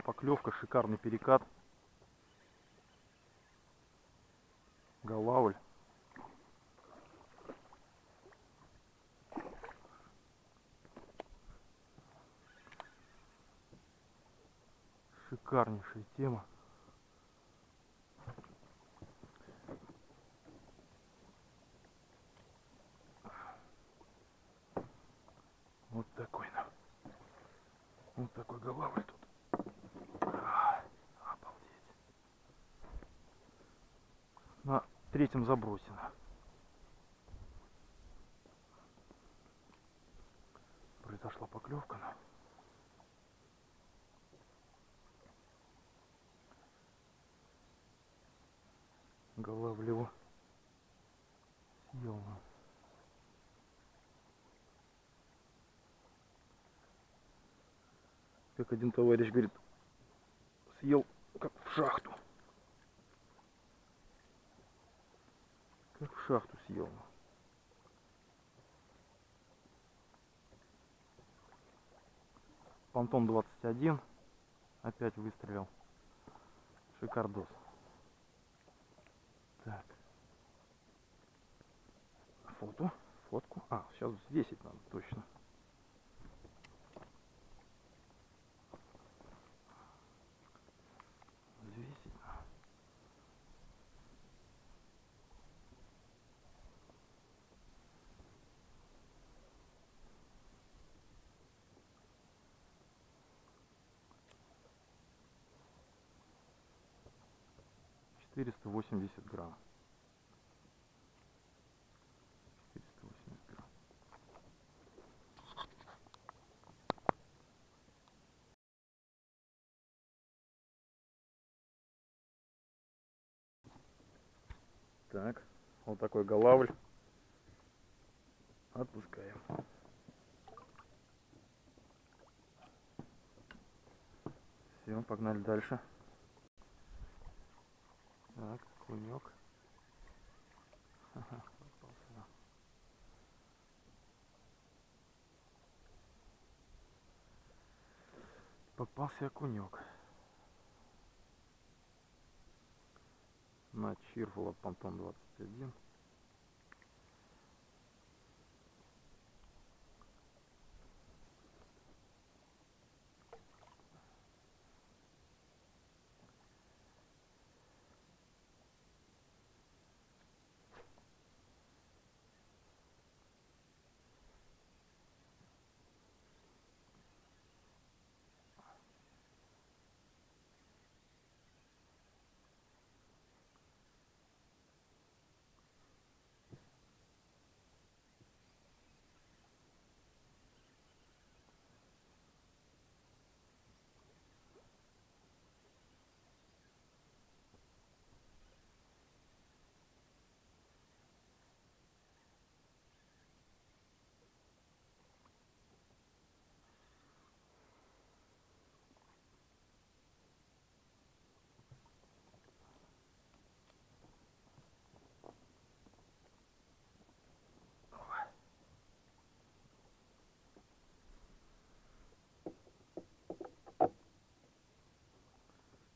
поклевка, шикарный перекат. Голавль. Шикарнейшая тема. Вот такой, да. Вот такой голавль тут. Обалдеть. На третьем забросено. Произошла поклевка. Голавлево съел. Как один товарищ говорит, съел как в шахту. Как в шахту съел. Понтон 21. Опять выстрелил. Шикардос. Так. Фото. Фотку. А, сейчас взвесить надо точно. Взвесить надо. Четыреста 80 грамм. 480 грамм. Так, вот такой голавль. Отпускаем. Все, погнали дальше. Так, кунек. Ага, попался окунек. На чирфула понтон 21.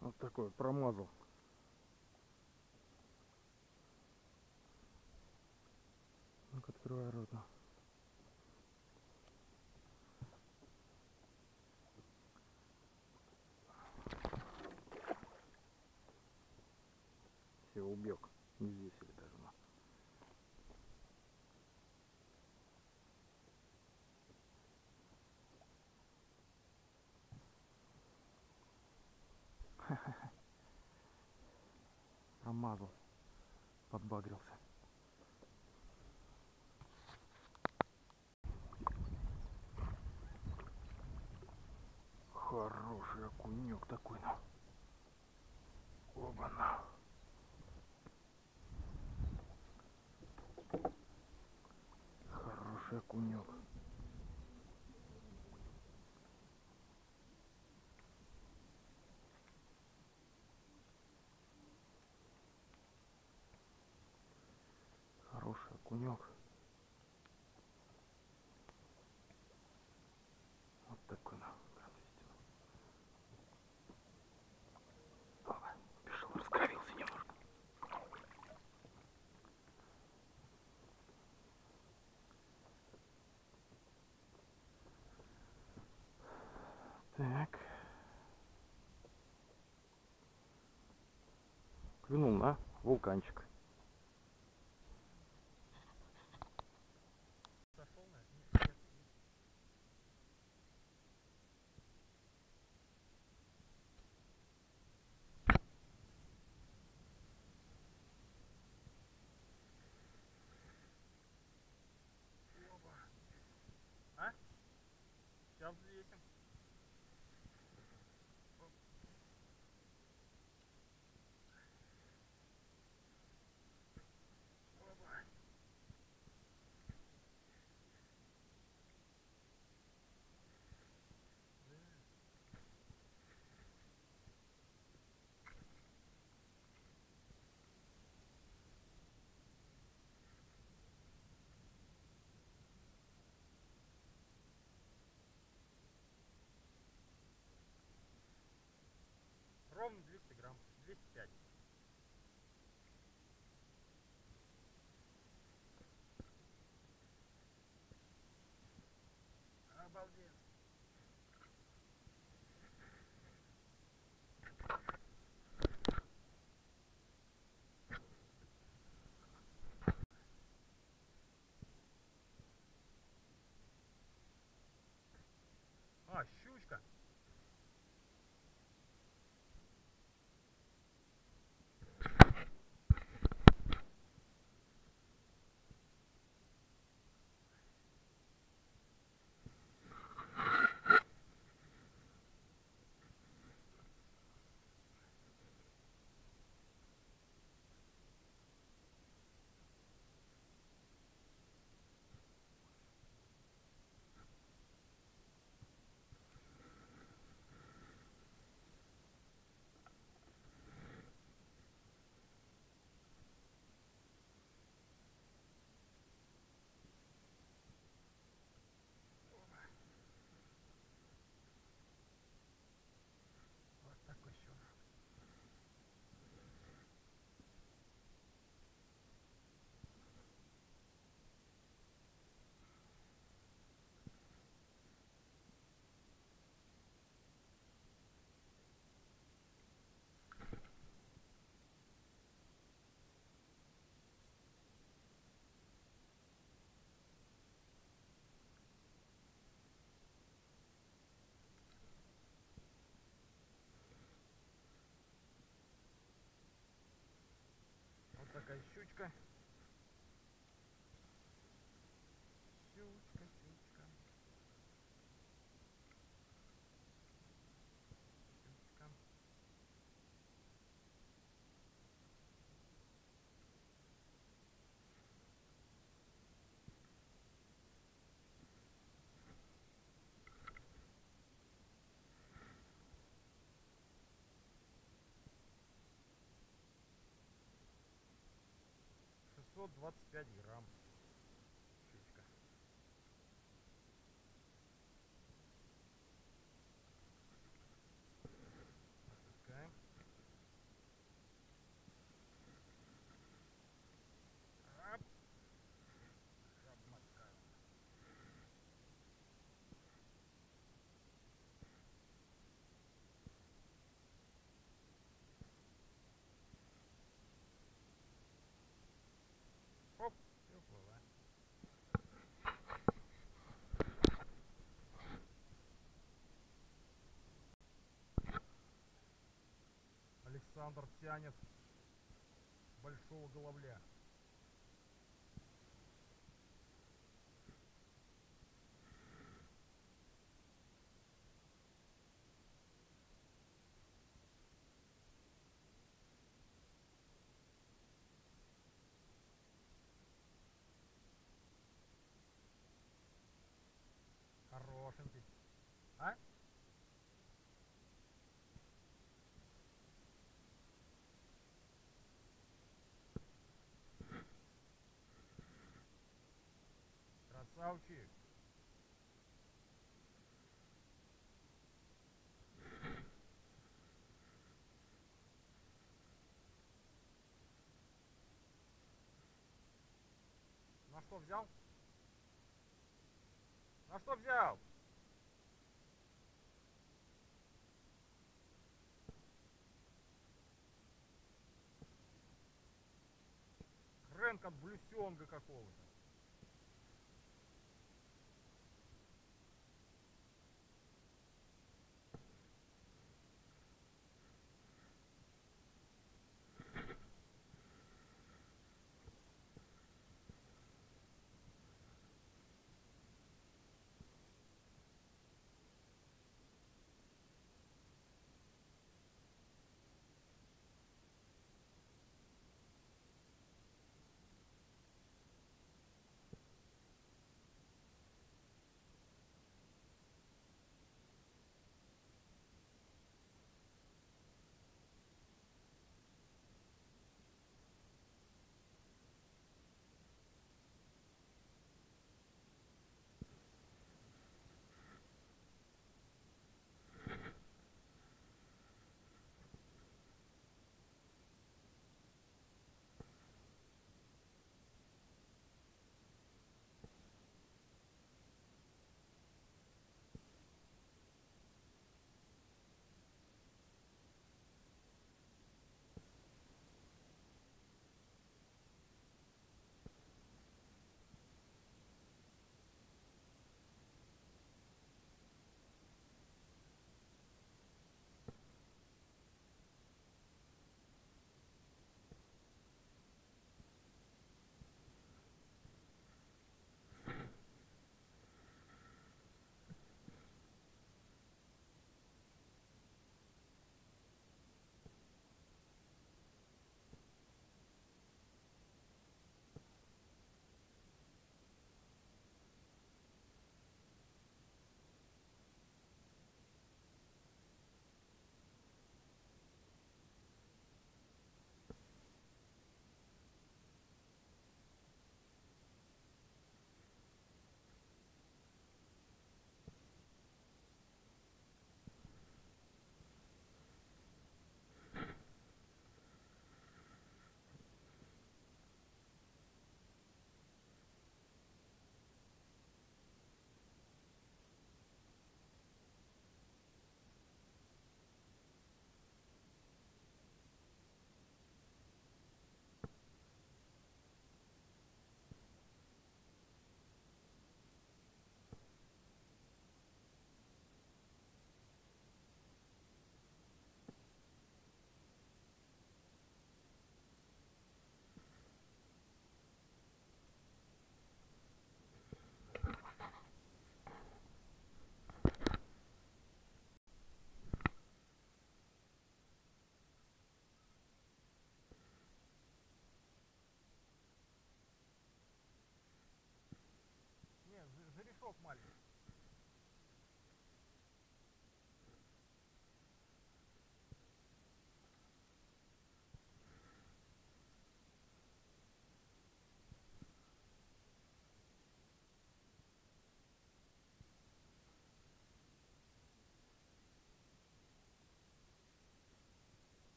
Вот такой промазал. Ну-ка, открывай рот. Все, убег. Не взвесили даже. Промазал. Подбагрился. Хороший окунек такой, ну. Оба-на. Хороший окунек. Хороший окунек. Вот такой, на. Так. Клюнул на вулканчик. Сошел на это. А? Сейчас взвесим. Ровно 200 грамм. 205. Обалдеть. А, щучка. Вот такой щук. Вот такая щучка. Щучка, щучка. Щучка. 625 грамм. Щучка. Отпускаем. Ап. Обмотаем. Оп. И уплыла. Александр тянет большого головля. Хорошенький. А? Красавчик. На что взял? На что взял? Фрэнк от Блюсенга какого-то.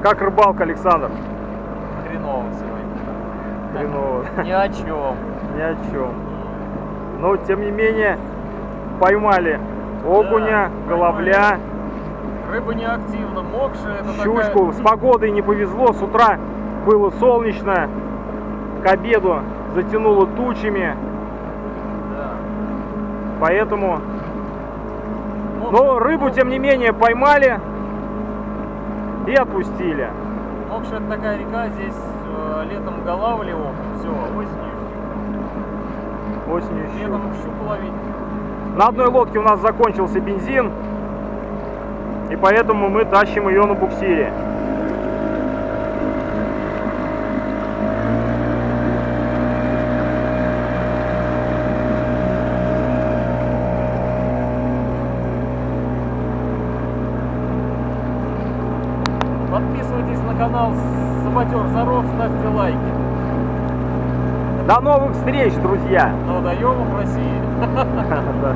Как рыбалка, Александр? Хреново сегодня. Хреново. Ни о чем. Ни о чем. Но, тем не менее, поймали окуня, Да, головля, Рыба не активна, мокшая. Это щучку. С погодой не повезло, с утра было солнечно, к обеду затянуло тучами, Да. поэтому... Мокшая- Но рыбу, тем не менее, поймали и отпустили. Мокшая это такая река, здесь летом голавли окунь, все, осенью. Осенью щуку. Летом щуку ловить. На одной лодке у нас закончился бензин, и поэтому мы тащим ее на буксире. Подписывайтесь на канал Саботер Заров, ставьте лайки. До новых встреч, друзья! На водоемах России. Да.